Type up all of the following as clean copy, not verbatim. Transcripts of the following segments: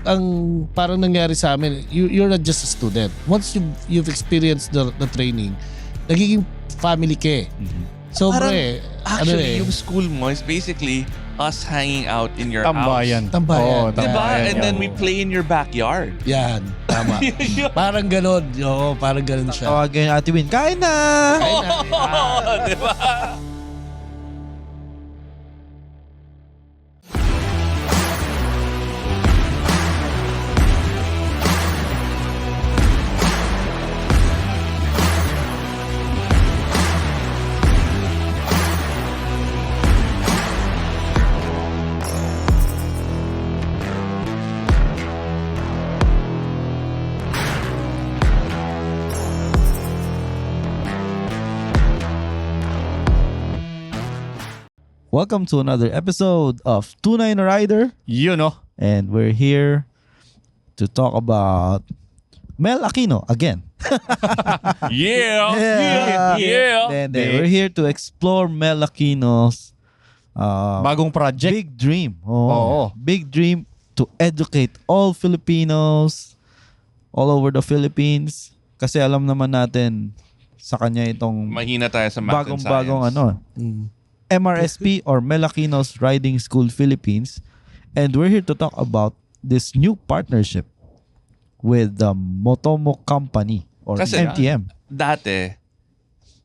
ang parang nangyari sa amin, you're not just a student. Once you've experienced the training, nagiging family ka eh. Sobre, Actually, yung school mo is basically us hanging out in your Tambayan. house. Tambayan. Diba? And then we play in your backyard. Yan, tama. Parang ganon. Oo, parang ganon siya. Tawagin Ate Win, kain na! Diba? Welcome to another episode of Tunay na Rider. You know. And we're here to talk about Mel Aquino again. Yeah. Then we're here to explore Mel Aquino's Bagong project. big dream. Oo. Big dream to educate all Filipinos all over the Philippines. Kasi alam naman natin sa kanya itong Mahina tayo sa math and bagong science. MRSP or Mel Aquino's Riding School Philippines, and we're here to talk about this new partnership with the Motomo Company or Kasi MTM. Dati,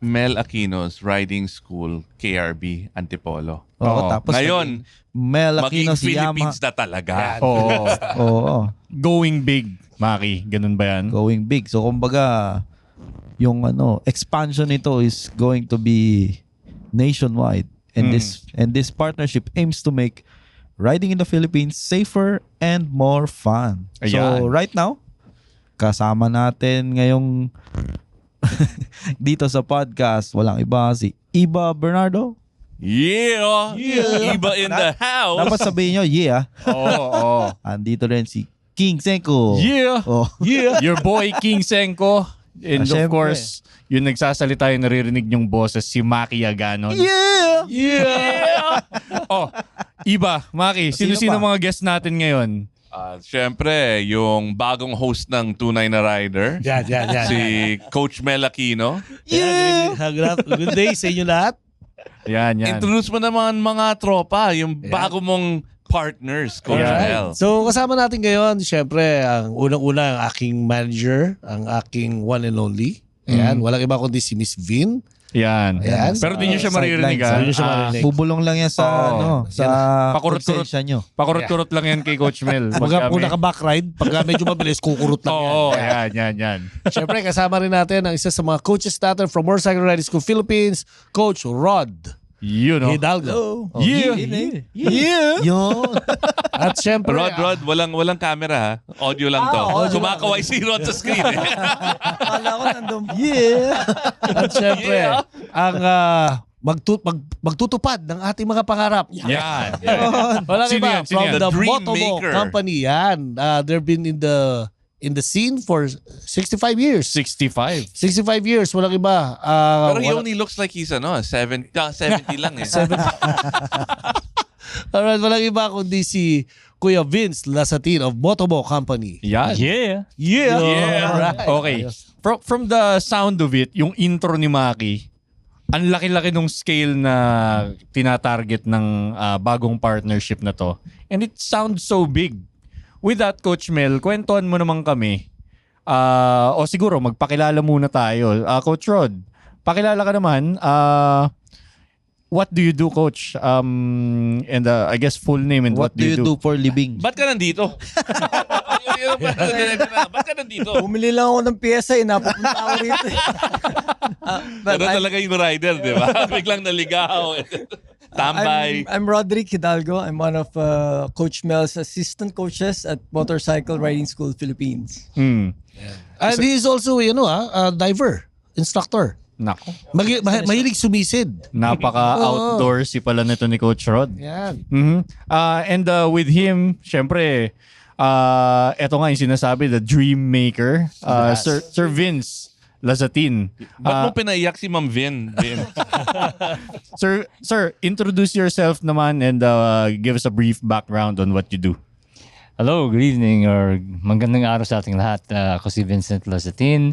Mel Aquino's Riding School, KRB, Antipolo. Oo, tapos Ngayon, Mel maging Aquino's Philippines na talaga. Oo. Oo, Going big, Maki. Ganun ba yan? going big. So kumbaga yung expansion nito is going to be nationwide, and this partnership aims to make riding in the Philippines safer and more fun. So Ayan. right now, kasama natin ngayong dito sa podcast, walang iba, si Iba Bernardo. Yeah! Iba in the house! Dapat sabihin nyo, yeah. Oo. Andito rin si King Senko. Yeah. Oh. Yeah. Your boy, King Senko. And of Siyempre. course, yung nagsasalita yung naririnig yung boses, si Maki Aganon. Yeah! Yeah! Oh, Iba, Maki, sino-sino pa? mga guest natin ngayon? Siyempre, yung bagong host ng Tunay na Rider, Yan. si Coach Mel Aquino. Yeah! Good day sa inyo lahat. Yan. Introduce mo naman mga tropa, yung bago mong partners, Coach Mel. So kasama natin ngayon, syempre, ang unang-una ang aking manager, ang aking one and only. Ayan, walang iba kundi si Miss Vin. Yan. Ayan. Pero di nyo siya maririnig. Sidelines, Di nyo siya maririnig. Bubulong lang yan sa sa Pakurot-kurot. konsensya nyo. Pakurot-kurot lang yan kay Coach Mel. Pagka kung naka-back ride, pagka medyo mabilis, kukurot lang yan. Oo, yan. Syempre, kasama rin natin ang isa sa mga coaches natin from Motorcycle Riding School Philippines, Coach Rod You know. Hidalgo. Yeah. Yun. At syempre, Rod, walang camera ha. Audio lang to. Kumakaway si Rod sa screen. Kala ko nandun. Yeah. at syempre, ang magtutupad ng ating mga pangarap. Yan. Walang Sino iba, yan? Sino from yan? the Dream Motomo maker. Company. Yan. They've been in the scene for 65 years. 65. 65 years, walang iba. Pero he only looks like he's 70 lang eh. Alright, walang iba kundi si Kuya Vince Lasatin of Motomo Company. Yan. Yeah. Alright. Okay. From the sound of it, yung intro ni Maki, ang laki-laki nung scale na tinatarget ng bagong partnership na to. And it sounds so big. With that, Coach Mel, kwentuhan mo naman kami. O siguro, magpakilala muna tayo. Coach Rod, pakilala ka naman. What do you do, Coach? And I guess full name and What do you do for living? Ba't ka nandito? Ba't ka nandito? Bumili lang ako ng pyesa, napupunta ako rito. Pero talaga yung rider, di ba? Biglang naligaw. Tambay. I'm Roderick Hidalgo. I'm one of Coach Mel's assistant coaches at Motorcycle Riding School Philippines. And he's also, a diver, instructor. Nako. Mahilig sumisid. Napaka-outdoorsy pala nito ni Coach Rod. Yan. And with him, syempre, eto nga yung sinasabi, the dream maker, Sir Vince Lasatin. Ba't mo pinaiyak si Ma'am Vin? Sir, introduce yourself naman and give us a brief background on what you do. Hello, good evening or magandang araw sa ating lahat. Ako si Vincent Lazatin,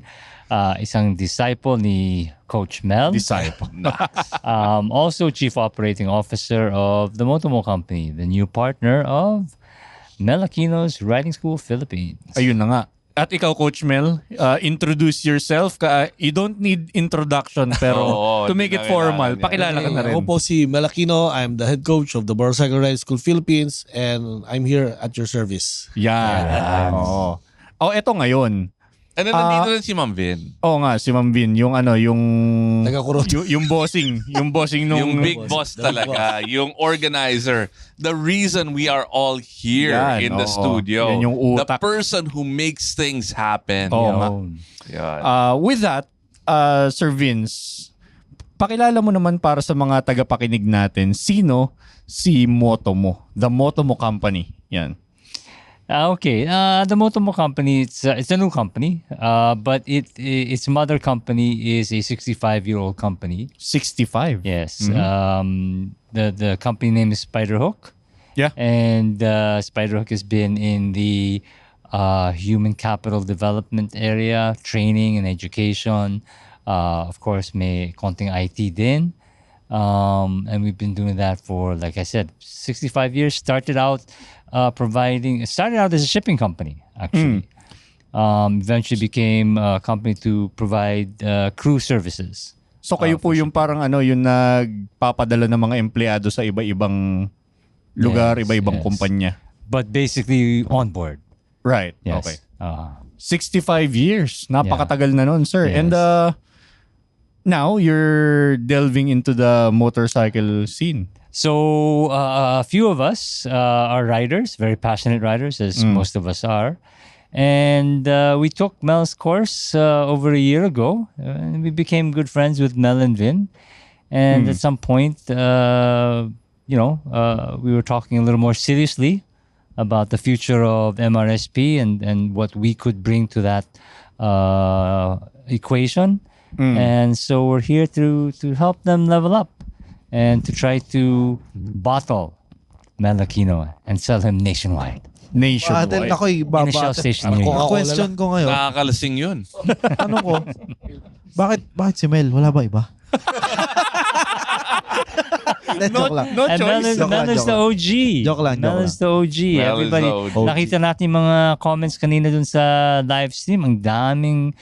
isang disciple ni Coach Mel. Disciple. Also Chief Operating Officer of the Motomo Company, the new partner of Mel Aquino's Riding School Philippines. Ayun na nga. At ikaw, Coach Mel, introduce yourself. You don't need introduction, pero Oo, to make hindi it na formal, kailangan yan. pakilala ka na rin. Ako po si Mel Aquino. I'm the head coach of the Motorcycle Riding School Philippines and I'm here at your service. Yan. Oo. Oh, eto ngayon. And then nandito rin si Ma'am Vin. Oo nga, si Ma'am Vin, yung Nagkakurot. yung bossing nung Yung big boss talaga, yung organizer. The reason we are all here Yan, in the oo. studio. Yan yung The utak. person who makes things happen. Oo nga. Yan. With that, Sir Vince, pakilala mo naman para sa mga tagapakinig natin, sino si Motomo, the Motomo Company. Yan. Okay, the Motomo Company, it's a new company, but its mother company is a 65-year-old company. 65. Yes. The company name is Spiderhook. Yeah. And Spiderhook has been in the human capital development area, training and education. Of course, may konting IT din. And we've been doing that for, like I said, 65 years. Started out as a shipping company, actually. Eventually became a company to provide crew services. So kayo po yung parang yung nagpapadala ng mga empleyado sa iba-ibang lugar, Yes, iba-ibang yes. kumpanya. But basically on board. Right. Yes. Okay. 65 Uh, years. Napakatagal na nun, sir. Yes. And now you're delving into the motorcycle scene. So a few of us are riders, very passionate riders, as most of us are. And we took Mel's course over a year ago, and we became good friends with Mel and Vin. And at some point, we were talking a little more seriously about the future of MRSP and what we could bring to that equation. And so we're here to help them level up and to try to bottle Mel Aquino and sell him nationwide. Nationwide. Ako'y In a Shell babate. station near you. Ang question ko ngayon, Nakakalasing yun. tanong ko, bakit si Mel? Wala ba iba? Joke lang. No And Mel choice. is, Mel is the OG. Joke lang, Mel joke is the OG. Mel is Everybody, the OG. nakita natin yung mga comments kanina dun sa live stream. Ang daming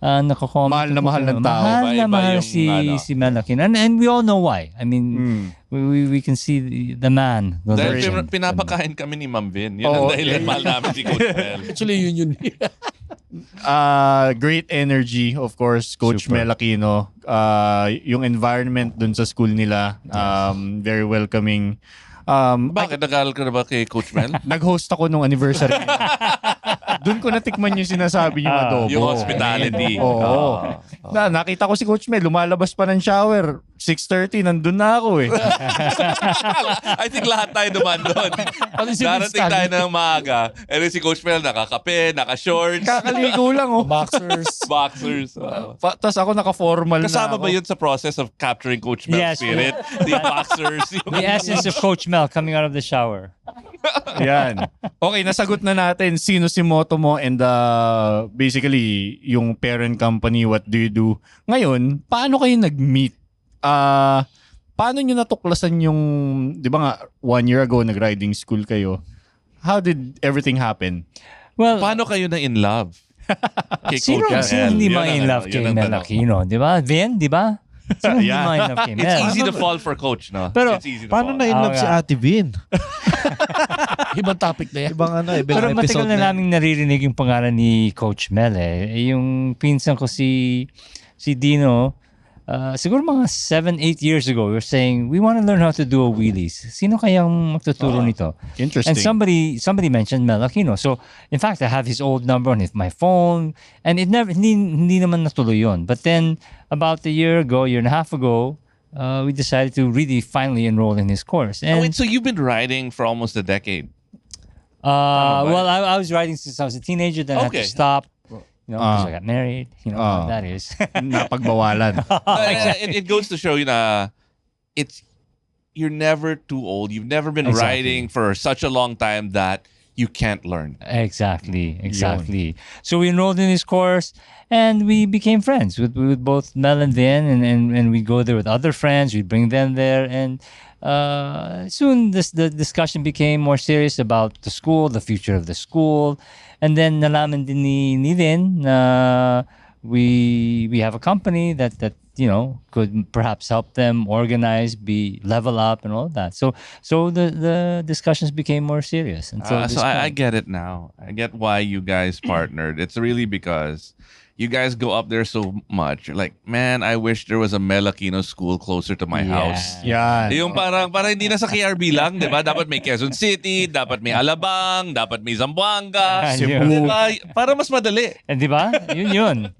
nako-comment. Mahal na mahal ng tao. Mahal na Iba-iba mahal yung, si Mel Aquino. And we all know why. I mean, we can see the man. The Dahil legend. pinapakain kami ni Ma'am Vin. Yun Oo. ang dahilan mahal namin si Coach Mel. Actually, yun. Great energy, of course, Coach Super. Mel Aquino. Yung environment dun sa school nila, very welcoming. Bakit? Nag-aaral ka na ba kay Coach Mel? Nag-host ako nung anniversary. Doon ko natikman yung sinasabi niyo adobo. Yung hospitality. Oo. Nakita ko si Coach Mel, lumalabas pa ng shower. 6:30, nandun na ako eh. I think lahat tayo naman doon. Darating tayo ng maaga. And then si Coach Mel nakakape, naka-shorts, Kakaligo lang oh. Boxers. boxers. Tapos ako naka-formal na Kasama ako. ba yun sa process of capturing Coach Mel's Yes. spirit? The boxers. The essence of Coach Mel coming out of the shower. Yan. Okay, nasagot na natin sino si Motomo and basically yung parent company, what do you do. Ngayon, paano kayo nag-meet? Paano nyo natuklasan yung, di ba nga, 1 year ago nag-riding school kayo? How did everything happen? Well, Paano kayo na in love? Kay sino Coach Mel? hindi Yun ma ang in ano, love yun kay ang Mel tanong. Aquino? Di ba? Vin, di ba? Sino hindi Yeah. ma in love kay Mel? It's easy to fall for Coach, no? Pero, It's easy to Paano fall. na in love Oo si nga. Ate Vin? Ibang topic na yan. Ibang Pero episode matagal na na. naming naririnig yung pangalan ni Coach Mel eh. Yung pinsan ko si Dino, siguro mga 7-8 years ago, we were saying, we want to learn how to do a wheelies. Sino kayang magtuturo nito? Interesting. And somebody mentioned Mel Aquino. So, in fact, I have his old number on my phone, and it never, hindi naman natuloy yun. But then, about a year and a half ago, we decided to really finally enroll in his course. Oh, And, wait, so you've been riding for almost a decade? well, I was riding since I was a teenager, then I had Okay. to stop. Because I got married. You know how that is. Napagbawalan. It goes to show you na you're never too old. You've never been Exactly. riding for such a long time that you can't learn. Exactly. So we enrolled in this course and we became friends with both Mel and Vin, and we'd go there with other friends, we'd bring them there, and soon the discussion became more serious about the school, the future of the school, and then nalaman din ni Vin na we have a company that could perhaps help them organize, be level up, and all that. So the discussions became more serious. And So I get it now. I get why you guys partnered. It's really because you guys go up there so much. You're like, man, I wish there was a Mel Aquino school closer to my house. Yan. Yung parang hindi na sa KRB lang, di ba? Dapat may Quezon City, dapat may Alabang, dapat may Zamboanga, Cebu. di ba? Para mas madali. And di ba? Yun.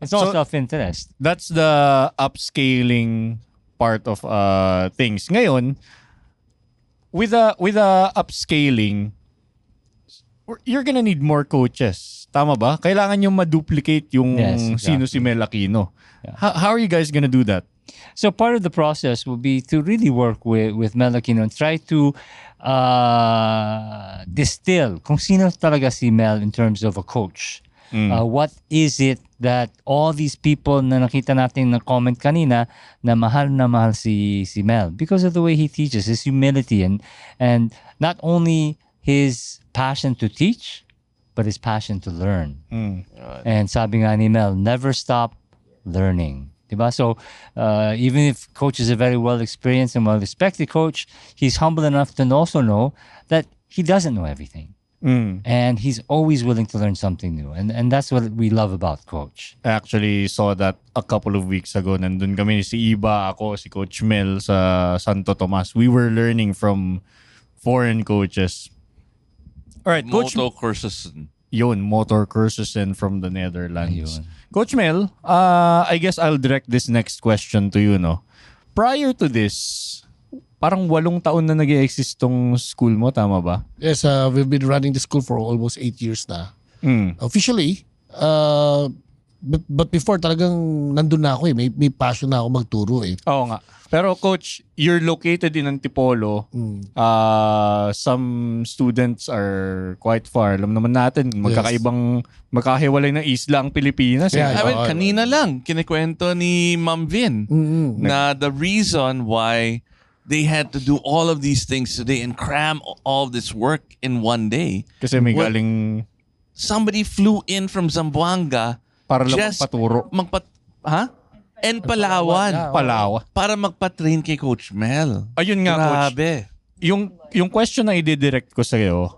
It's all self-interest. That's the upscaling part of things. Ngayon, with the upscaling, you're gonna need more coaches. Tama ba? Kailangan yung ma-duplicate yung Yes, exactly. sino si Mel Aquino. How are you guys gonna do that? So part of the process will be to really work with Mel Aquino and try to distill kung sino talaga si Mel in terms of a coach. What is it that all these people na nakita natin na comment kanina na mahal si Mel because of the way he teaches, his humility and not only his passion to teach but his passion to learn. And sabi nga ni Mel, never stop learning. Diba? So even if coach is a very well-experienced and well-respected coach, he's humble enough to also know that he doesn't know everything. And he's always willing to learn something new. And that's what we love about Coach. I actually saw that a couple of weeks ago. Nandun kami, si Iba, ako, si Coach Mel sa Santo Tomas. We were learning from foreign coaches. All right, Coach... Moto courses. Yun, Motor Cursusen from the Netherlands. Ayun. Coach Mel, I guess I'll direct this next question to you, no? Prior to this, parang 8 taon na nag-exist tong school mo, tama ba? Yes, we've been running the school for almost 8 years na. Officially, but before talagang nandun na ako eh. May passion na ako magturo eh. Oo nga. Pero Coach, you're located in Antipolo. Some students are quite far. Alam naman natin, magkakahiwalay ng isla ang Pilipinas. Yeah, I mean, kanina lang, kinikwento ni Ma'am Vin na the reason why they had to do all of these things today and cram all this work in one day. Kasi may Well, galing somebody flew in from Zamboanga para lang just magpaturo. And Palawan. Palawa. Para magpa-train kay Coach Mel. Ayun nga, Coach. Grabe. Yung question na i-direct ko sa'yo,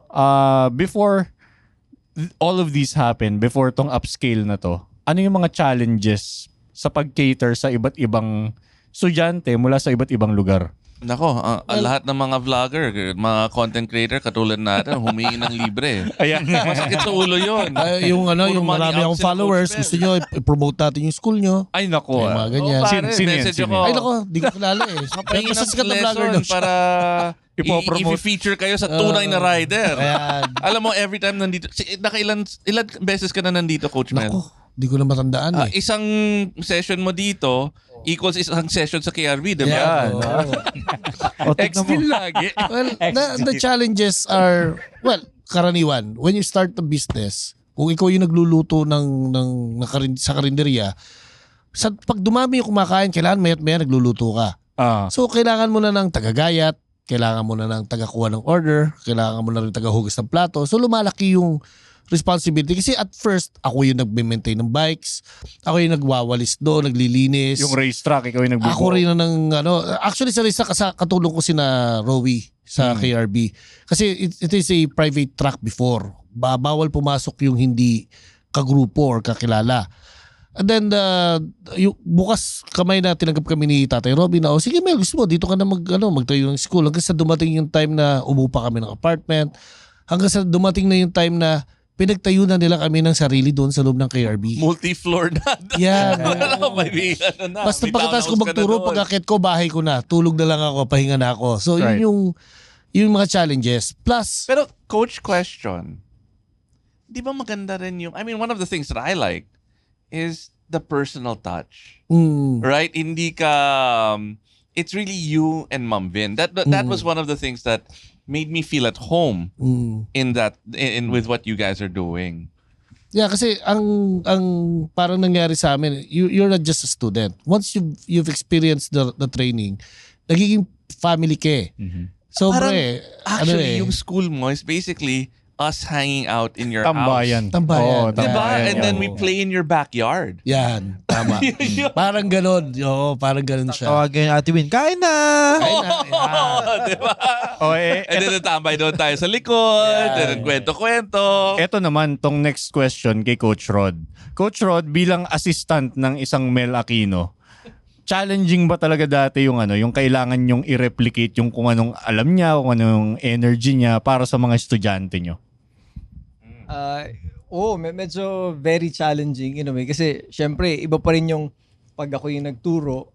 before all of these happen, before tong upscale na to, ano yung mga challenges sa pag-cater sa iba't ibang estudyante mula sa iba't ibang lugar? Nako, lahat ng mga vlogger, mga content creator katulad natin, humingi ng libre. Ayan. Masakit sa ulo yun. Yung Puro money marami out akong sila, followers, Coach Mel. gusto nyo i-promote natin yung school nyo. Ay, nako. May mga ganyan. Pare, Sino yan? message Sino ako. Ay nako, di ko kilala eh. Pahingi Basta ng sikat na vlogger lesson daw siya. para Ipopromote. i-feature kayo sa tunay na rider. Ayan. Alam mo, every time nandito, ilan beses ka na nandito, Coach Mel? Nako, di ko na matandaan eh. Isang session mo dito equals isang session sa KRB, di Yeah, ba? oo. O, tignan mo. Still lagi. Well, the challenges are, well, karaniwan. When you start the business, kung ikaw yung nagluluto sa karinderya, pag dumami yung kumakain, kailangan maya't-maya nagluluto ka. So, kailangan mo na ng tagagayat, kailangan mo na ng tagakuha ng order, kailangan mo na rin tagahugas ng plato. So, lumalaki yung responsibility. Kasi at first, ako yung nag-maintain ng bikes, ako yung nagwawalis doon, naglilinis. Yung racetrack, ikaw yung nagbubuo. Ako rin na actually sa racetrack, katulong ko sina Rowie sa KRB. Kasi it is a private track before. Bawal pumasok yung hindi kagrupo or kakilala. And then, yung bukas kamay na tinanggap kami ni Tatay Robby na, sige Mel, gusto mo, dito ka na magtayo ng school. Hanggang sa dumating yung time na umupa kami ng apartment. Hanggang sa dumating na yung time na pinagtayo na nila kami ng sarili doon sa loob ng KRB. Multi-floor na. Yan. Basta Basta pagkatapos ko magturo, pagkakit ko, bahay ko na. Tulog na lang ako, pahinga na ako. So, Right. yun yung mga challenges. Plus, Pero, coach, question. Di ba maganda rin yung, I mean, one of the things that I like is the personal touch. Right? Hindi ka it's really you and Ma'am Vin. That was one of the things that made me feel at home in that in with what you guys are doing. Yeah, kasi ang parang nangyari sa amin, you're not just a student. Once you've experienced the training, nagiging family ka eh. Parang, Sobre, actually, yung school mo is basically us hanging out in your Tambayan. house. Tambayan. Oo, Diba? tambayan. And then Oo. we play in your backyard. Yan, tama. Parang ganon. Oo, parang ganon siya. Tawagin yung Ate Win, kain na! Diba? Oh, And then natambay doon tayo sa likod. And then kwento-kwento. Ito naman, tong next question kay Coach Rod. Coach Rod, bilang assistant ng isang Mel Aquino, challenging ba talaga dati yung yung kailangan yung i-replicate yung kung anong alam niya, kung anong energy niya para sa mga estudyante nyo? Medyo very challenging in a way. Kasi syempre, iba pa rin yung pag ako yung nagturo,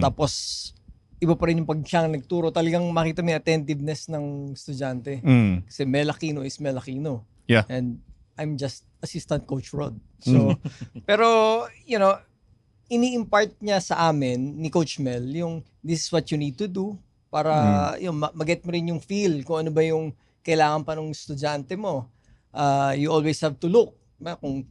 tapos iba pa rin yung pag siyang nagturo, talagang makita mo yung attentiveness ng estudyante. Kasi Mel Aquino is Mel Aquino. Yeah. And I'm just assistant coach Rod. So, pero, ini-impart niya sa amin, ni Coach Mel, yung this is what you need to do para mag-get mo rin yung feel kung ano ba yung kailangan pa ng estudyante mo. You always have to look. Kung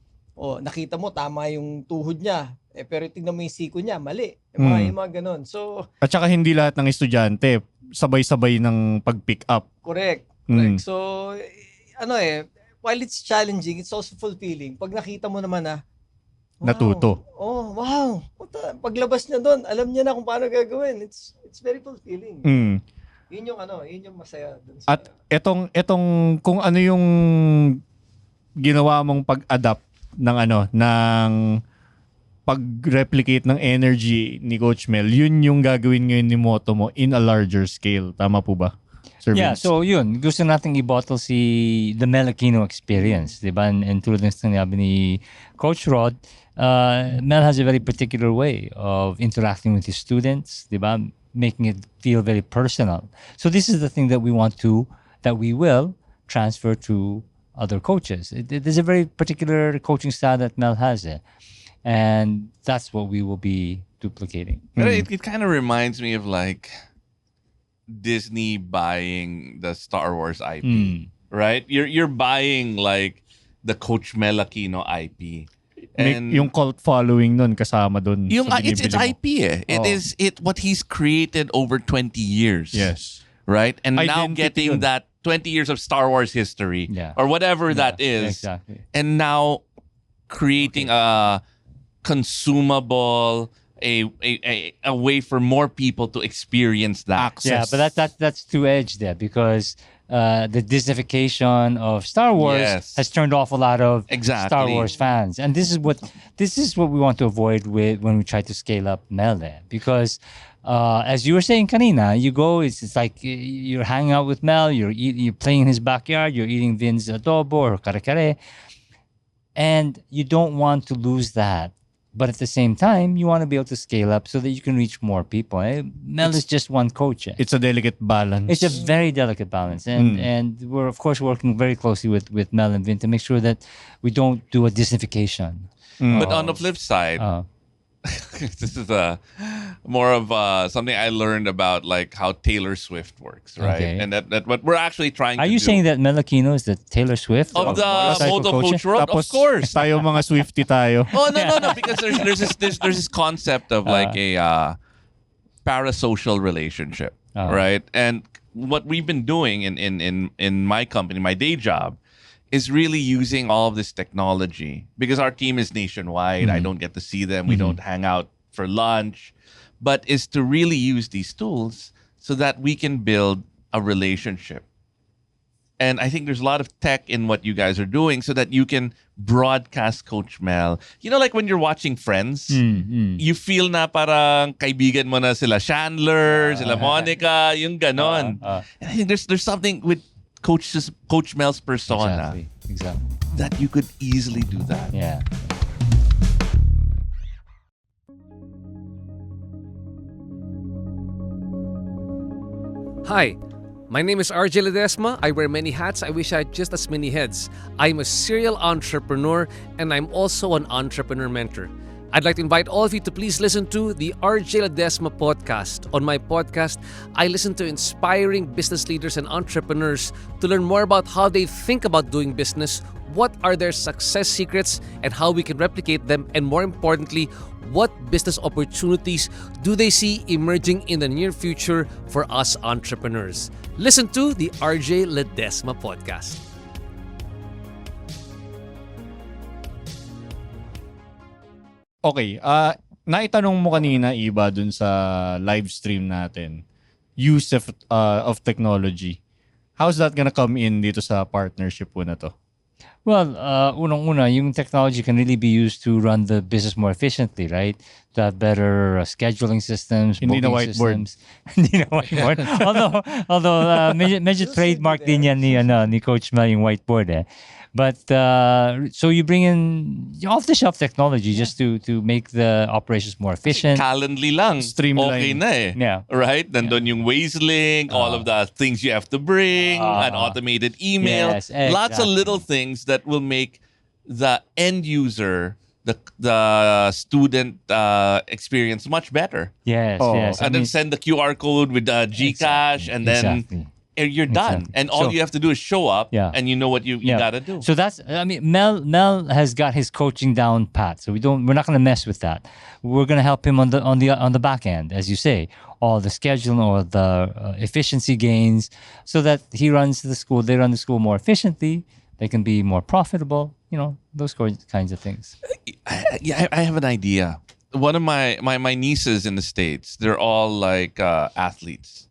nakita mo, tama yung tuhod niya. Pero tingnan mo yung siko niya, mali. Yung mga ganun. So, At saka hindi lahat ng estudyante sabay-sabay ng pag-pick up. correct. So, while it's challenging, it's also fulfilling. Pag nakita mo naman wow. Natuto. Oh, wow. Paglabas niya doon, alam niya na kung paano gagawin. It's very fulfilling. Yun yung masaya dun sa... At etong kung ano yung ginawa mong pag-adapt ng pag-replicate ng energy ni Coach Mel, yun yung gagawin ngayon ni Moto mo in a larger scale. Tama po ba? Sir Yeah, Vince? so yun, gusto nating i-bottle the Mel Aquino experience, di ba? And tulad ng sinabi ni Coach Rod, Mel has a very particular way of interacting with his students, di ba? Making it feel very personal. So this is the thing that we will transfer to other coaches. There's a very particular coaching style that Mel has, and that's what we will be duplicating. But it kind of reminds me of like Disney buying the Star Wars IP, right? You're buying like the Coach Mel Aquino IP. And yung cult following nun kasama dun. yung, sa it's binibili mo. IP eh. It is what he's created over 20 years. Yes. Right? And now Identity getting yun. that 20 years of Star Wars history or whatever that is. Exactly. And now creating a consumable, a way for more people to experience that. Yeah, but that's two-edged there because the Disneyfication of Star Wars has turned off a lot of Star Wars fans, and this is what we want to avoid when we try to scale up Mel there, because as you were saying, kanina, you go, it's like you're hanging out with Mel, you're playing in his backyard, you're eating Vin's adobo or kare-kare, and you don't want to lose that. But at the same time, you want to be able to scale up so that you can reach more people. Mel is just one coach. It's a delicate balance. It's a very delicate balance. And we're, of course, working very closely with Mel and Vin to make sure that we don't do a Disneyfication. But on the flip side, this is more of something I learned about, like how Taylor Swift works, right? Okay. And that what we're actually trying Are to you do. saying that Mel Aquino is the Taylor Swift of the motorcycle Moto coach? Coach Road? Tapos Of course. tayo mga Swiftie tayo. Oh no, because there's this concept of like a parasocial relationship, right? And what we've been doing in my company, my day job, is really using all of this technology because our team is nationwide. I don't get to see them. We don't hang out for lunch, but is to really use these tools so that we can build a relationship. And I think there's a lot of tech in what you guys are doing so that you can broadcast Coach Mel. You know, like when you're watching Friends, you feel na parang kaibigan mo na sila Chandler, sila Monica, yung ganon. And I think there's something with Coach Mel's persona Exactly. that you could easily do that. Yeah. Hi, my name is RJ Ledesma. I wear many hats. I wish I had just as many heads. I'm a serial entrepreneur and I'm also an entrepreneur mentor. I'd like to invite all of you to please listen to the RJ Ledesma podcast. On my podcast, I listen to inspiring business leaders and entrepreneurs to learn more about how they think about doing business, what are their success secrets, and how we can replicate them, and more importantly, what business opportunities do they see emerging in the near future for us entrepreneurs. Listen to the RJ Ledesma podcast. Okay, naitanong mo kanina, Iba, dun sa live stream natin, use of technology. How's that gonna come in dito sa partnership po na to? Well, unang-una, yung technology can really be used to run the business more efficiently, right? To have better scheduling systems, Hindi na booking whiteboard. systems. Hindi na whiteboard. although medyo trademark din yan ni Coach Mel yung whiteboard eh. But so you bring in off-the-shelf technology just to make the operations more efficient. Calendly lang. Streamline. Okay na eh. Yeah. Right? Nandun yung Waze link, all of the things you have to bring, an automated email. Yes, Lots of exactly. little things that will make the end user, the student experience much better. Yes, Oh, yes. And then send the QR code with GCash and then Exactly. you're done. Exactly. And all So- you have to do is show up Yeah. and you know what you gotta do. So that's, I mean, Mel has got his coaching down pat. So we're not going to mess with that. We're going to help him on the back end, as you say, all the scheduling or the efficiency gains, so that they run the school more efficiently. They can be more profitable. Those kinds of things. I have an idea. One of my nieces in the States, they're all like athletes,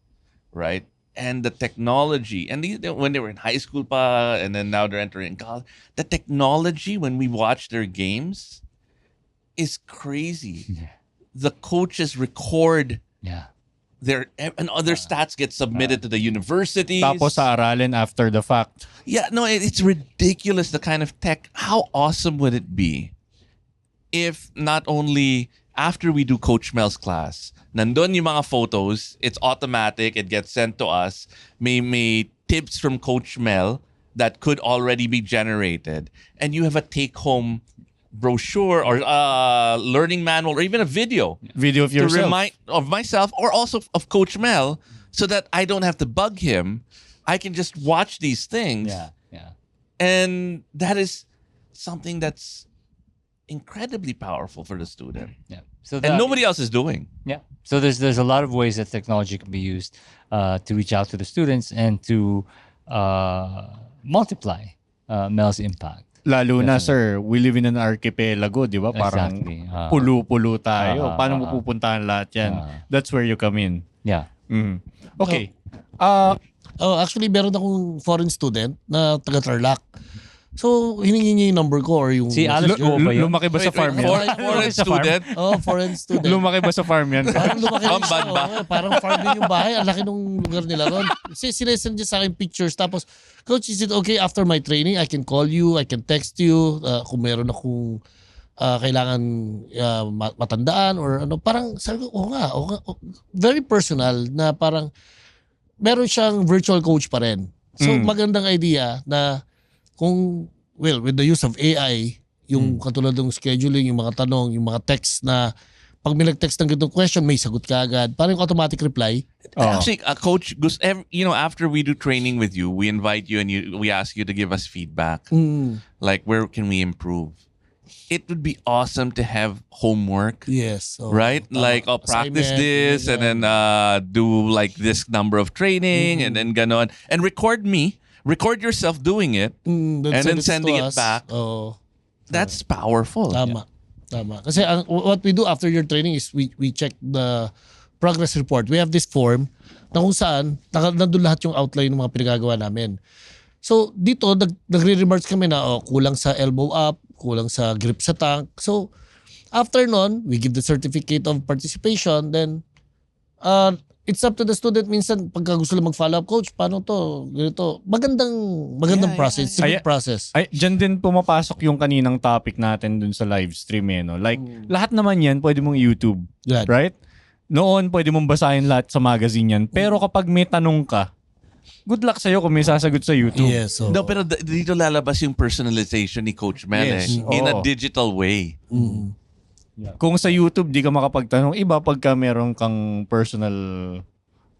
right? And the technology, and when they were in high school pa, and then now they're entering college, the technology when we watch their games is crazy. Yeah. The coaches record Yeah. and other stats get submitted to the universities. Tapos sa aralin after the fact. Yeah, no, it's ridiculous, the kind of tech. How awesome would it be if not only after we do Coach Mel's class, nandun yung mga photos, it's automatic, it gets sent to us, may tips from Coach Mel that could already be generated, and you have a take-home brochure or learning manual or even a video Video of to yourself. remind of myself or also of Coach Mel, so that I don't have to bug him. I can just watch these things. Yeah. Yeah. And that is something that's incredibly powerful for the student. Yeah. So And nobody else is doing. Yeah. So there's a lot of ways that technology can be used to reach out to the students and to multiply Mel's impact. Lalo na, sir, we live in an archipelago, di ba? Parang Exactly. pulo-pulo tayo. Paano mo pupuntahan lahat yan? That's where you come in. Yeah. Mm. Okay. Actually, meron akong foreign student na taga-Tarlac. So, hiningi niya yung number ko or yung... Si Alex Go ba yun? Lumaki ba sa farm yan? Foreign student. foreign student. Lumaki ba sa farm yan? Parang lumaki rin siya. Bad ba? Parang farm din yung bahay. Ang laki nung lugar nila ron. Sinesend niya sa akin pictures. Tapos, Coach, is it okay after my training? I can call you, I can text you. Kung meron akong kailangan matandaan or ano. Parang, sabi ko, oo nga. Very personal na parang meron siyang virtual coach pa rin. So, magandang idea na kung, with the use of AI, yung katulad ng scheduling, yung mga tanong, yung mga text na pag may nag-text ng ganitong question, may sagot ka agad. Parang yung automatic reply. Actually, Coach, after we do training with you, we invite you and we ask you to give us feedback. Like, where can we improve? It would be awesome to have homework. Yes. So, Right? Like, practice assignment, this and then do like this number of training and then ganon. And record yourself doing it and then sending it back. That's powerful. Tama. Kasi what we do after your training is we check the progress report. We have this form na kung saan nandun lahat yung outline ng mga pinagagawa namin. So dito, nagre-remarks kami na kulang sa elbow up, kulang sa grip sa tank. So after nun, we give the certificate of participation. Then it's up to the student minsan pagka gusto lang mag-follow up, coach, paano to? Ganito. Magandang process. It's a good process. Ay, dyan din pumapasok yung kaninang topic natin dun sa live stream eh, no? Like, lahat naman yan pwede mong YouTube. Yan. Right? Noon, pwede mong basahin lahat sa magazine yan. Pero kapag may tanong ka, good luck sa'yo kung may sasagot sa YouTube. Yes. So, No, pero dito lalabas yung personalization ni Coach Mel Yes. in a Oo. digital way. Kung sa YouTube, di ka makapagtanong, iba pagka meron kang personal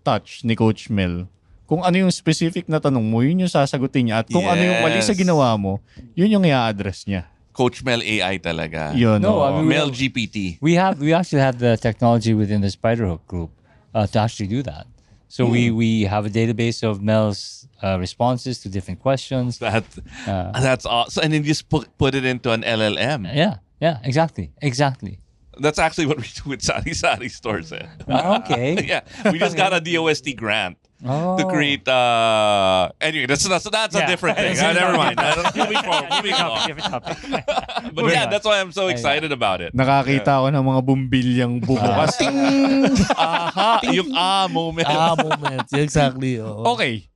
touch ni Coach Mel. Kung ano yung specific na tanong mo, yun yung sasagutin niya. At kung ano yung mali sa Yes. ginawa mo, yun yung i-address niya. Coach Mel AI talaga. Yun. No, oo. I mean, Mel GPT. we actually have the technology within the Spiderhook group to actually do that. So we have a database of Mel's responses to different questions. That's awesome. And then you just put it into an LLM. Yeah, exactly. That's actually what we do with Sari Sari stores. Eh. Okay. Yeah, we just got a DOST grant to create. Anyway, that's a different thing. Never mind. Moving on. But yeah, that's why I'm so excited about it. Nakakita ako ng mga bumbilyang bubukas. Yung moment. Moment. Exactly. Oo. Okay.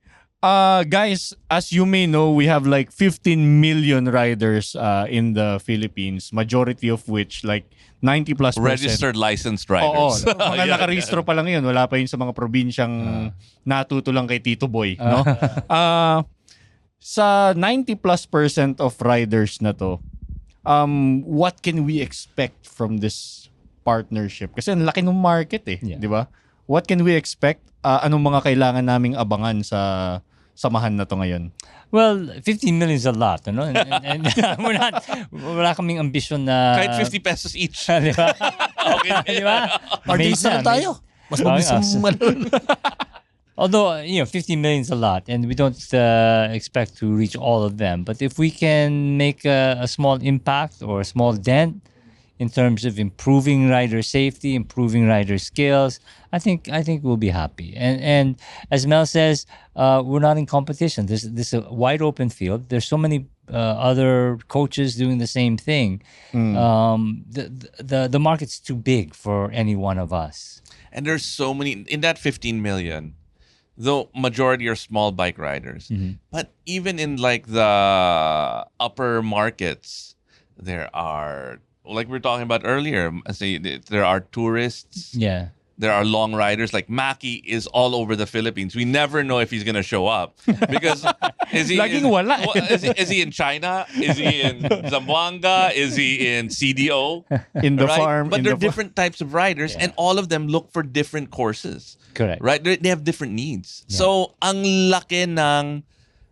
Guys, as you may know, we have like 15 million riders in the Philippines, majority of which like 90 plus percent. Registered licensed Oo, riders. mga nakarehistro pa lang yun. Wala pa yun sa mga probinsyang natuto lang kay Tito Boy. No? Sa 90 plus percent of riders na to, what can we expect from this partnership? Kasi ang laki ng market Yeah. di ba? What can we expect? Anong mga kailangan naming abangan sa samahan na to ngayon? Well, 15 million is a lot, no? And wala kaming ambisyon na... Kahit 50 pesos each. Di ba? Okay. Di ba? Parties na tayo. Mas mabilis Ah, ang Although, 15 million is a lot, and we don't expect to reach all of them. But if we can make a small impact or a small dent in terms of improving rider safety, improving rider skills, I think we'll be happy. And as Mel says, we're not in competition. This is a wide open field. There's so many other coaches doing the same thing. The market's too big for any one of us. And there's so many in that 15 million. Though majority are small bike riders, but even in like the upper markets, there are, like we were talking about earlier, there are tourists. Yeah. There are long riders. Like Maki is all over the Philippines. We never know if he's gonna show up because is he Laging wala. Is he in China? Is he in Zamboanga? Is he in CDO? In the Right? farm. But in there are the different types of riders, and all of them look for different courses. Correct. Right? They have different needs. So, ang laki ng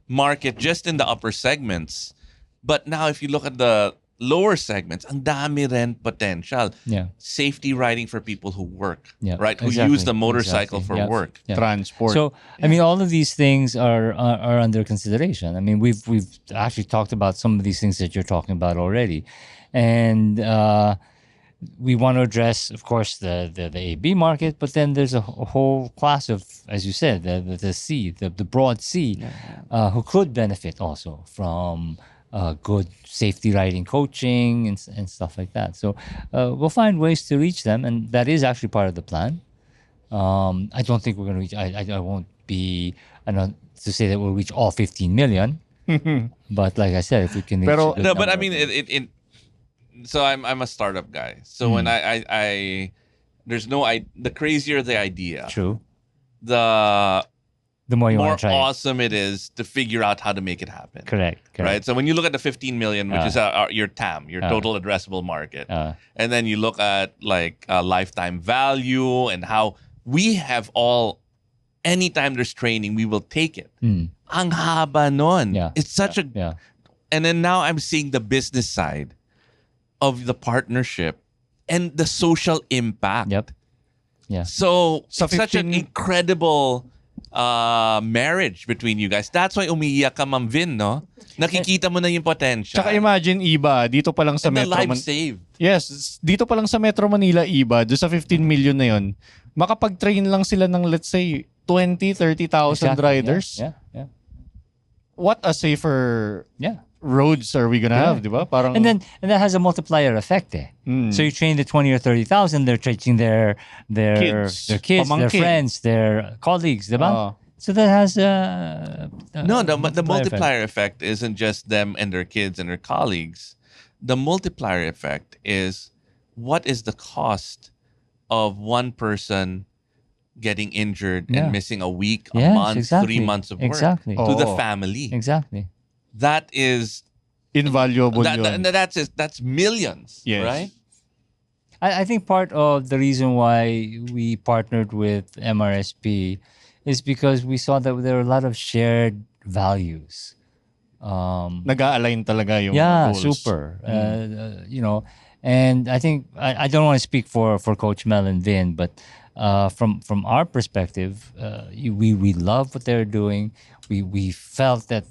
market just in the upper segments. But now, if you look at the lower segments, ang dami rin potential. Yeah. Safety riding for people who work, Yeah. right? Who Exactly. use the motorcycle Exactly. for Yeah. work. Yeah. transport. So I mean, all of these things are under consideration. I mean, we've actually talked about some of these things that you're talking about already, and we want to address, of course, the AB market, but then there's a whole class of, as you said, the C, the broad C, who could benefit also from good safety riding coaching and stuff like that. So we'll find ways to reach them, and that is actually part of the plan. I don't think we're going to reach. I won't be to say that we'll reach all 15 million. But like I said, if we can reach Pero- a good No, but I number mean, of them. so I'm a startup guy. So when I there's no the crazier the idea, True. the The more you more want to try. awesome it is to figure out how to make it happen. Correct. Right. So when you look at the 15 million, which is your TAM, your total addressable market, and then you look at like lifetime value and how we have all, anytime there's training, we will take it. Ang haba nun. Yeah. It's such a, Yeah. and then now I'm seeing the business side of the partnership and the social impact. Yep. Yeah. So Sa it's such an 15 incredible marriage between you guys. That's why umiiyak ka, Ma'am Vin, no? Nakikita mo na yung potential. Tsaka imagine, Iba, dito pa lang sa and the Metro life save. Yes, dito pa lang sa Metro Manila, Iba, doon sa 15 million na yun, makapag-train lang sila ng, let's say, 20, 30,000 Exactly. riders. Yeah. Yeah. What a safer Yeah. roads are we gonna have, di ba? Parang, And that has a multiplier effect. Eh. So you train the 20 or 30,000, they're teaching their Kids. their kids, their Pamangkin. friends, their colleagues, diba? So that has No, the effect. multiplier effect isn't just them and their kids and their colleagues. The multiplier effect is what is the cost of one person getting injured Yeah. and missing a week, a Yes, month, exactly. 3 months of work Exactly. to the Oh. family. Exactly. That is invaluable yun. that's millions, Yes. right? I think part of the reason why we partnered with MRSP is because we saw that there are a lot of shared values. Nag-a-align talaga yung Yeah, goals. super. And I think I don't want to speak for Coach Mel and Vin, but from our perspective, we love what they're doing. We felt that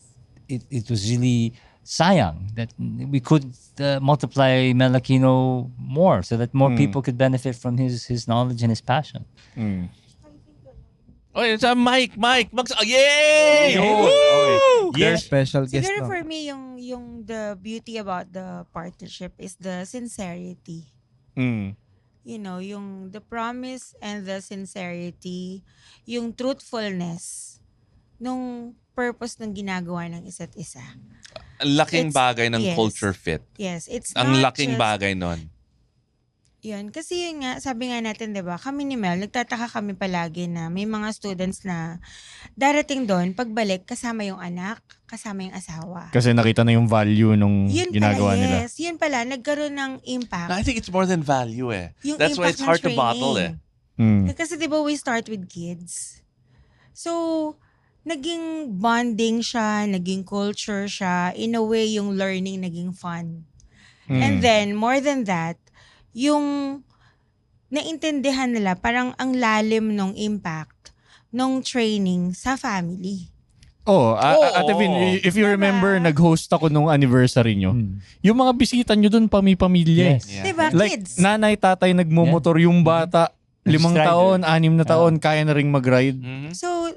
it was really sayang that we could multiply Mel Aquino more so that more people could benefit from his knowledge and his passion. Oh, it's a Mike. Yay! Woo! Their special guest. Siguro No? for me, yung the beauty about the partnership is the sincerity. You know, yung the promise and the sincerity, yung truthfulness nung purpose ng ginagawa ng isa't isa. Ang laking It's- bagay ng yes. culture fit. Yes, it's Ang not laking just, bagay nun. Yun, kasi yun nga, sabi nga natin, di ba, kami ni Mel, nagtataka kami palagi na may mga students na darating doon, pagbalik, kasama yung anak, kasama yung asawa. Kasi nakita na yung value nung Yun ginagawa pala, nila. yes. Yun pala, nagkaroon ng No, impact. I think it's more than value eh. Yung That's why impact it's ng hard to bottle eh. training. Kasi di ba we start with kids. So, naging bonding siya, naging culture siya. In a way, yung learning naging fun. And then, more than that, yung naintindihan nila, parang ang lalim ng impact ng training sa family. Ate Vin, if you remember, nag-host ako nung anniversary nyo. Yung mga bisita nyo dun, pamilya. Yes. Yeah. Diba, Like, kids? nanay, tatay, nagmumotor, yung bata, 5 Strider. taon, 6 na taon, kaya na ring mag-ride. Mhm. So,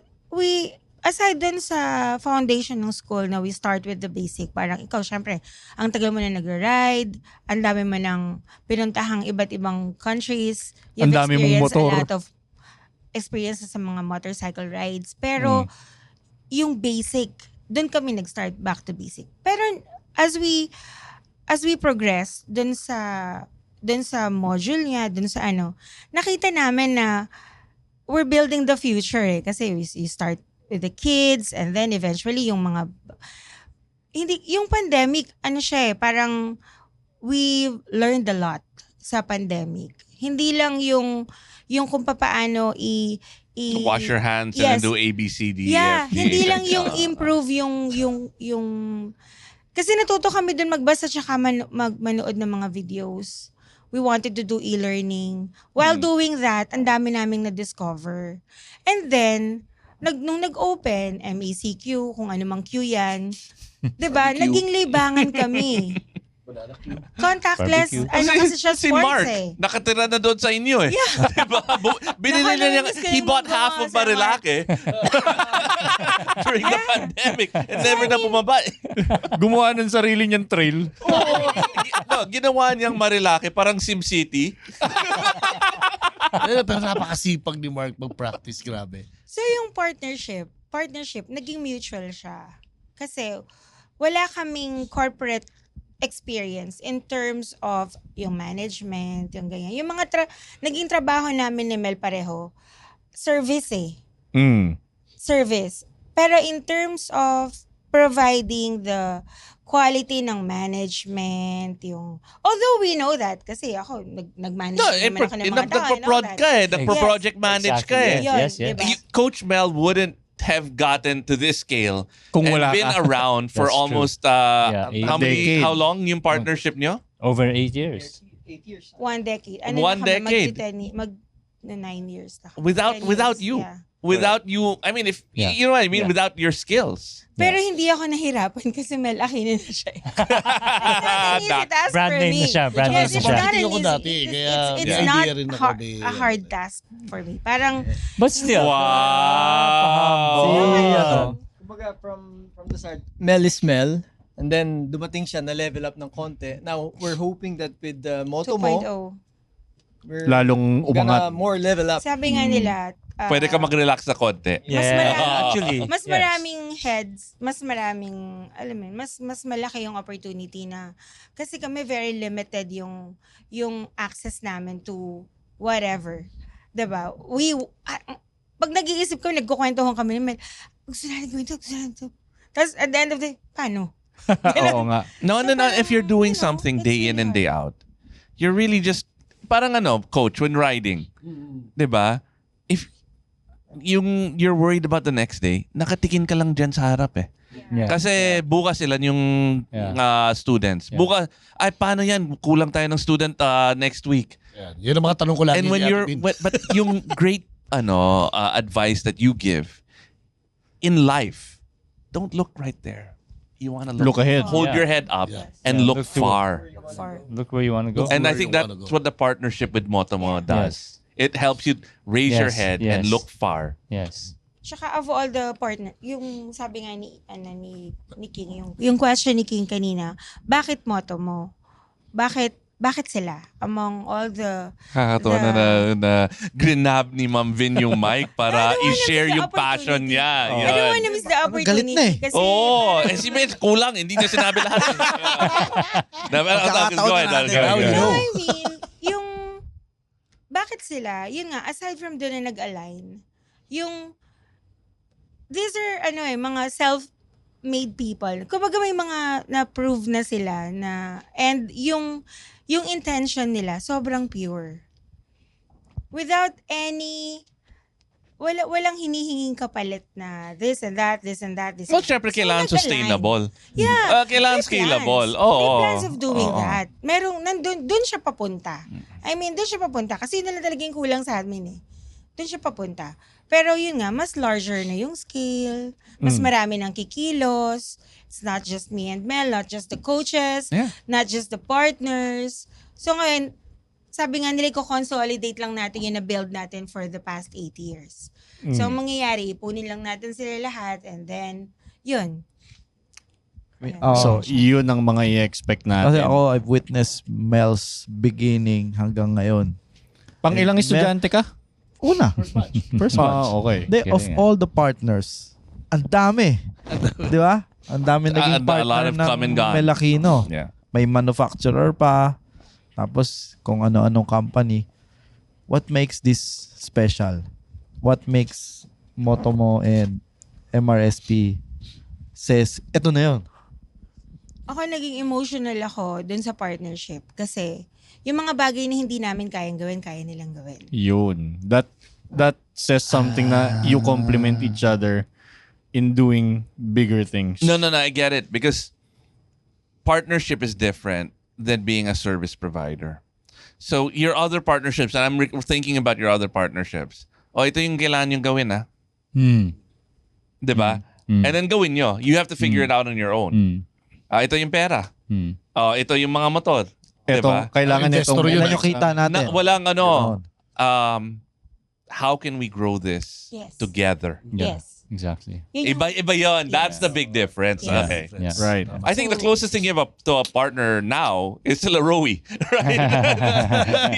aside dun sa foundation ng school na we start with the basic, parang ikaw, syempre, ang tagal mo na nag-ride, ang dami mo nang pinuntahang iba't ibang countries, Ang dami mong experienced motor. a lot of experiences sa mga motorcycle rides. Pero, yung basic, dun kami nag-start back to basic. Pero, as we progress dun sa module niya, dun sa nakita namin na we're building the future eh. Kasi you start with the kids and then eventually yung yung pandemic, siya eh, parang we learned a lot sa pandemic. Hindi lang yung kung papaano Wash your hands Yes. and then do A, B, C, D, Yeah, E, F, G, hindi H, lang I, J. yung improve yung kasi natuto kami dun magbasa tsaka manood ng mga videos. We wanted to do e-learning. While doing that, ang dami naming na-discover. And then, nung nag-open, MECQ, kung ano mang Q yan, 'di ba? Naging libangan kami. Contactless, kasi siya si sports Mark, eh. nakatira na doon sa inyo eh. Diba? Binili niya niya, Nakalinis ka he yung bought gumawa half of sa Marilake during the pandemic and never na bumaba. Gumawa ng sarili niyang trail. No, ginawa niyang Marilake parang SimCity. Pero napakasipag ni Mark mag-practice, grabe. So yung partnership, naging mutual siya. Kasi wala kaming corporate experience in terms of yung management, yung ganyan. Yung mga naging trabaho namin ni Mel pareho, service eh. Service. Pero in terms of providing the quality ng management, although we know that, kasi ako, nag-manage naman ako ng mga tao, I know nagpo-prod that. ka eh, nagpo-project manage ka eh. Yun, Yes. diba? Coach Mel wouldn't have gotten to this scale Kung and wala been ka. around for That's true. almost Yeah, how long yung partnership nyo? Over 8 years. 8 years. 1 decade. One decade. Mag 9 years na kami. Without 10 without years, you. yeah. Without you, I mean, if Yeah. you know what I mean, Yeah. without your skills. Pero hindi ako nahirapan kasi Mel Aquino na siya. It's not an easy task Brand for name me. na siya, brand Yes, name it's na siya. not an Marketing ako easy- dati, it's- kaya it's may not idea rin ako a hard task for me. Parang, But still, Wow. Kumbaga from the start, Mel is Mel. And then dumating siya na level up ng konti. Now, we're hoping that with the Moto 2.0. Mo, we're Lalong gonna umangat. more level up. Sabi nga nila, Pwede ka mag-relax na konti. actually, mas yes. maraming heads, mas maraming, alam mo, yun, mas malaki yung opportunity na, kasi kami very limited yung access namin to whatever. Diba? Pag nag-iisip kami, nagkukwentuhan kami, gusto natin gawin to. Tapos at the end of the day, paano? Oo nga. No, So if you're parang, doing you know, something it's day in really and day out, you're really just parang coach, when riding, 'di ba? If you're worried about the next day, nakatikin ka lang dyan sa harap eh. Yeah. Kasi bukas ilan yung students. Yeah. Bukas, ay paano yan? Kulang tayo ng student next week. Yan ang mga tanong ko lagi. And when ni you're, Ate Bin. but yung great advice that you give in life, don't look right there. You want to Look ahead. hold Yeah. your head up Yeah. and Yeah. look Look to- far. Look where you want to go. And I where think you wanna that's go. what the partnership with Motomo does. It helps you raise your Yes, head yes. and look far. Yes. Tsaka of all the partner, yung sabi nga ni King, yung question ni King kanina, bakit moto mo? Bakit sila? Among all the... Kakatawa na grinab ni Ma'am Vin yung mic para I don't wanna i-share miss the yung passion opportunity. niya. I don't Yan. wanna miss the Galit opportunity. na eh. Kasi, Si Vince kulang, hindi niya sinabi lahat. Go ahead. Now you know. I mean, yung... Bakit sila? Yun nga, aside from doon na nag-align, yung... These are, mga self-made people. Kumbaga may mga na-prove na sila na... And yung intention nila, sobrang pure. Without any... Walang hinihinging kapalit na this and that, this and that, this Well, and that. syempre So, kailangan nag-align. sustainable. Yeah. Kailangan May scalable. plans. Oo. May plans of doing Oo. that. Doon siya papunta. I mean, doon siya papunta. Kasi yun na talaga yung kulang sa admin eh. Doon siya papunta. Pero yun nga, mas larger na yung scale. Mas marami ng kikilos. It's not just me and Mel, not just the coaches, Yeah. not just the partners. So ngayon, sabi nga nila, consolidate lang natin yung na-build natin for the past 8 years. So ang mangyayari, ipunin lang natin sila lahat and then, yun. So, yun ang mga i-expect Kasi natin. ako, I've witnessed Mel's beginning hanggang ngayon. Pang ilang estudyante ka? Una. First batch. Okay. They, of Galing, all the partners, ang dami. Di ba? Ang dami naging A lot partner of come and ng gone. Melakino. Yeah. May manufacturer pa. Tapos kung ano-anong company. What makes this special? What makes Motomo and MRSP says, eto na yun. Ako naging emotional ako dun sa partnership kasi yung mga bagay na hindi namin kayang gawin, kaya nilang gawin. Yun. That says something na you complement each other in doing bigger things. No, I get it. Because partnership is different than being a service provider. So your other partnerships, and I'm thinking about your other partnerships. Ito yung kailangan yung gawin, ha? Diba? And then gawin nyo. You have to figure it out on your own. Ito yung pera. Ito yung mga motor. Ito, Diba? kailangan Investor itong... yun. Kailan yung kita natin? Walang Ganon. how can we grow this Yes. together? Yes. Exactly. Yun yung- Iba yun. That's the big difference. Yes. Okay. Yeah. Right. I think the closest thing you have to a partner now is still a Rowie. Right?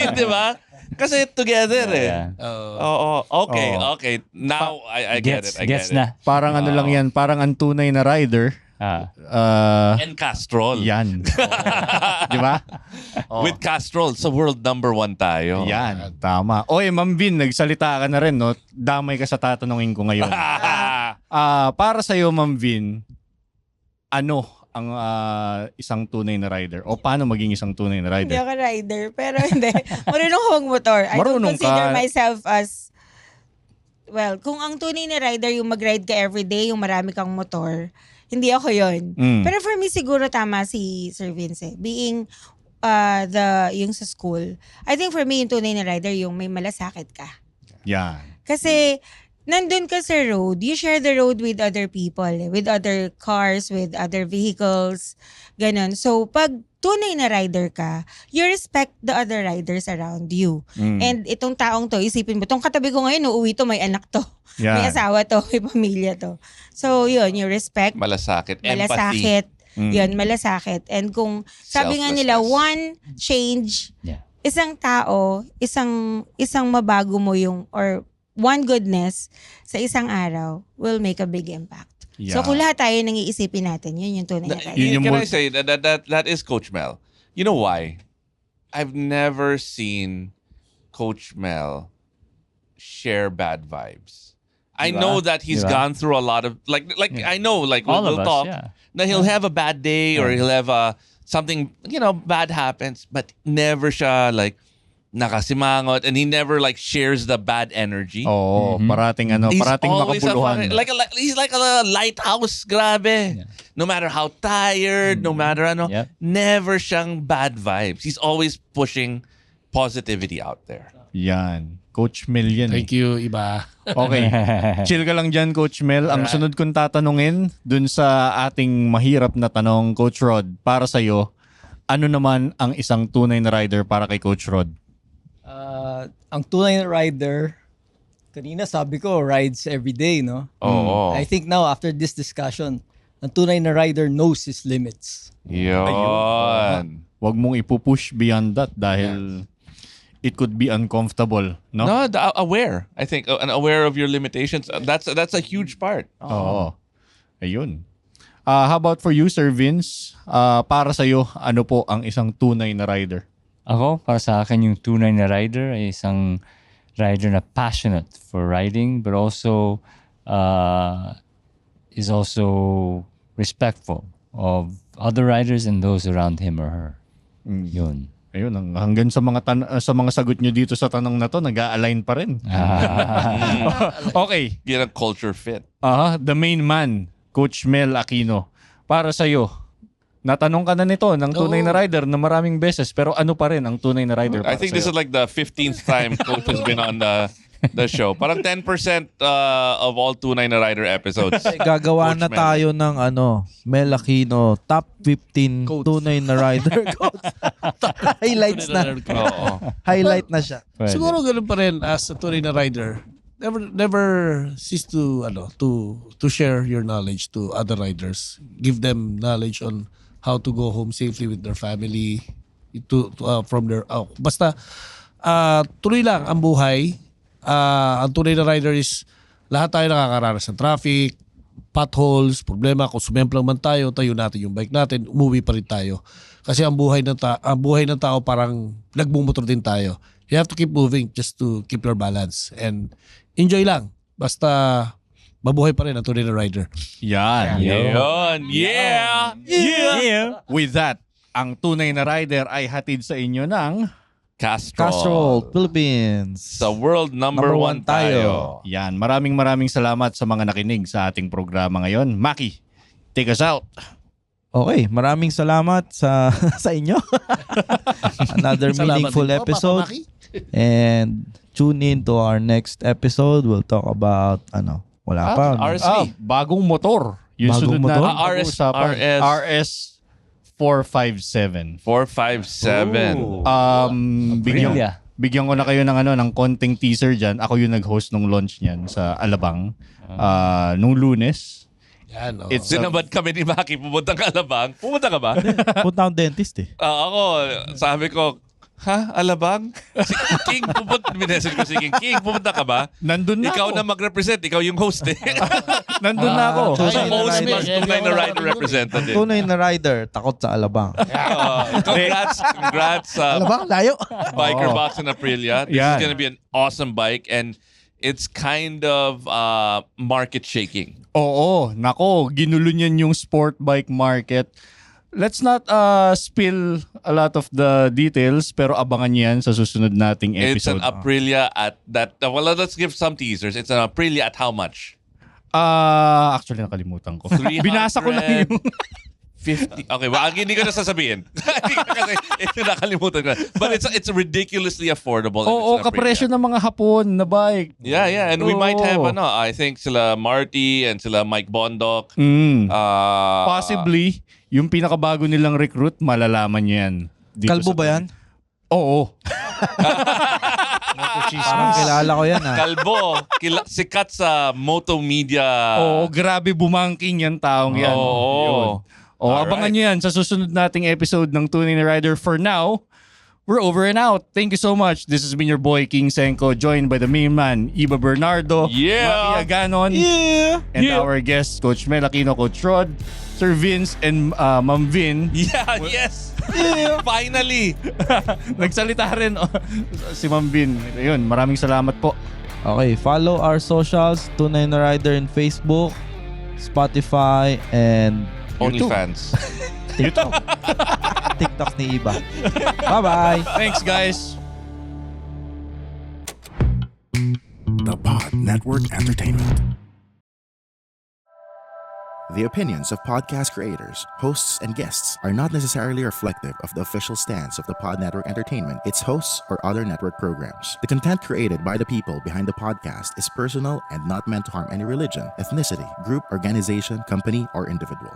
Yun, di ba? Kasi together eh. Yeah. Okay. Oo. Okay. Now I get it. I get Gets it. na. Parang ano lang yan, parang ang tunay na rider. And Castrol. Yan. Di ba? With Castrol, sa world number 1 tayo. Yan. Tama. Oy, Ma'am Vin, nagsalita ka na rin, no? Damay ka sa tatanungin ko ngayon. Para sa'yo, Ma'am Vin, ano ang isang tunay na rider? O paano maging isang tunay na Hindi rider? ako rider, pero hindi. Marunong ako mag-motor. I don't Marunong consider ka. myself as, well, kung ang tunay na rider, yung mag-ride ka everyday, yung marami kang motor, hindi ako yon. Pero for me, siguro tama si Sir Vince. Being yung sa school, I think for me, yung tunay na rider, yung may malasakit ka. Yan. Kasi, nandun ka sa road, you share the road with other people, with other cars, with other vehicles, ganun. So, pag tunay na rider ka, you respect the other riders around you. And itong taong to, isipin mo, itong katabi ko ngayon, uuwi to, may anak to, may Yan. asawa to, may pamilya to. So, yun, you respect, Malasakit. Empathy. malasakit, yun, malasakit. And kung sabi nga nila, one change, Yeah. isang tao, isang mabago mo yung, or one goodness sa isang araw will make a big impact. So Yeah. kung lahat tayo nang iisipin natin, yun yung tunay na tayo. Yun yung Can more- I say that is Coach Mel? You know why? I've never seen Coach Mel share bad vibes. I know that he's Diba? gone through a lot of I know All we'll of us, talk. yeah. Now he'll have a bad day or he'll have something bad happens, but never siya like nakasimangot, and he never like shares the bad energy. Oo, parating He's parating always makabuluhan. he's like a lighthouse, grabe. No matter how tired, no matter ano, Yep. never siyang bad vibes. He's always pushing positivity out there. Yan. Coach Mel yan. Thank you, iba. Okay. Chill ka lang dyan, Coach Mel. Ang sunod kong tatanungin dun sa ating mahirap na tanong, Coach Rod, para sa'yo, ano naman ang isang tunay na rider para kay Coach Rod? Ang tunay na rider, kanina sabi ko, rides every day, no? Oo. I think now, after this discussion, ang tunay na rider knows his limits. Yun. Huwag mong ipupush beyond that dahil it could be uncomfortable, no? No, aware. I think and aware of your limitations. That's a huge part. Oo. Ayun. How about for you, Sir Vince? Para sa'yo, ano po ang isang tunay na rider? Ako, para sa akin, yung tunay na rider ay isang rider na passionate for riding but also is also respectful of other riders and those around him or her. Yun. Ayun, hanggang sa mga sagot nyo dito sa tanong na to, nag-a-align pa rin. Okay. Get a culture fit. The main man, Coach Mel Aquino. Para sa'yo, natanong ka na nito ng tunay na rider na maraming beses, pero ano pa rin ang tunay na rider para I think this is sa'yo? like the 15th time Coach has been on the show. Parang 10% of all tunay na rider episodes. Gagawa Coach na Mel. tayo ng Mel Aquino top 15 tunay na rider quotes. Highlights na. Oo. Highlight na siya. Pwede. Siguro ganun pa rin as a tunay na rider. Never cease to to share your knowledge to other riders. Give them knowledge on how to go home safely with their family from their basta tuloy lang ang buhay. Ang tunay na rider is lahat tayo nakakaranas ng traffic, potholes, problema. Kung sumemplang man tayo natin yung bike natin, umuwi pa rin tayo. Kasi ang buhay ng tao parang nagmumotor din tayo. You have to keep moving just to keep your balance and enjoy lang. Basta mabuhay pa rin ang tunay na rider. Yan. Yun. Yeah. Yeah. With that, ang tunay na rider ay hatid sa inyo ng Castrol, Philippines. Sa world number one tayo. yan. Maraming salamat sa mga nakinig sa ating programa ngayon. Maki, take us out. Okay, maraming salamat sa sa inyo. Another Salamat meaningful din po, episode. Papa Maki. And tune in to our next episode. We'll talk about wala pa. RSV. Bagong motor. Yung Bagong sunod motor? natin pag-uusapan. RS 457. 457. Bigyan ko na kayo ng konting teaser dyan. Ako yung nag-host nung launch niyan sa Alabang nung Lunes. Yan, oh. Sinabad kami ni Maki, pumunta ka Alabang. Pumunta ka ba? Punta akong dentist eh. Ako, sabi ko, Alabang? Si King, minessage ko si King, pumunta ka ba? Nandun na Ikaw ako. na mag-represent, ikaw yung host eh. Nandun na ako. Sa Tunay na host rider. mas tunay na rider representative. Tunay na rider, takot sa Alabang. Congrats sa Alabang, layo. Biker Box in Aprilia. This Yan. is gonna be an awesome bike and it's kind of market shaking. Oo, nako, ginulo niyan yung sport bike market. Let's not spill a lot of the details, pero abangan yan sa susunod nating It's an episode. Aprilia at that. Well, let's give some teasers. It's an Aprilia at how much? Actually, nakalimutan ko. 300. Binasa ko lang yung... 50. Okay, well, hindi ko na sasabihin. Kasi ito nakalimutan ko. But it's ridiculously affordable. and Oo, it's an kapresyo Aprilia. ng mga Hapon na bike. Yeah. And we might have, Oo. I think sila Marty and sila Mike Bondoc. Possibly, yung pinakabago nilang recruit, malalaman niyo yan. dito Kalbo sa- ba yan? Oo. Parang kilala ko yan Kalbo, sikat sa Moto Media. Oo, grabe bumangking yan taong yan. Oo. Yun. Alright. Abangan nyo yan sa susunod nating episode ng Tunay na Rider. For now, we're over and out. Thank you so much. This has been your boy, King Senko, joined by the main man, Iba Bernardo, Yeah. Maki Aganon, and our guest, Coach Mel Aquino, Coach Rod, Sir Vince, and Ma'am Vin. Yeah, yes. Finally. Nagsalita rin si Ma'am Vin. Ayun, maraming salamat po. Okay, follow our socials, Tunay na Rider in Facebook, Spotify, and OnlyFans. TikTok. TikTok ni Iba. Bye-bye! Thanks, guys. Network Entertainment. The opinions of podcast creators, hosts, and guests are not necessarily reflective of the official stance of the Pod Network Entertainment, its hosts, or other network programs. The content created by the people behind the podcast is personal and not meant to harm any religion, ethnicity, group, organization, company, or individual.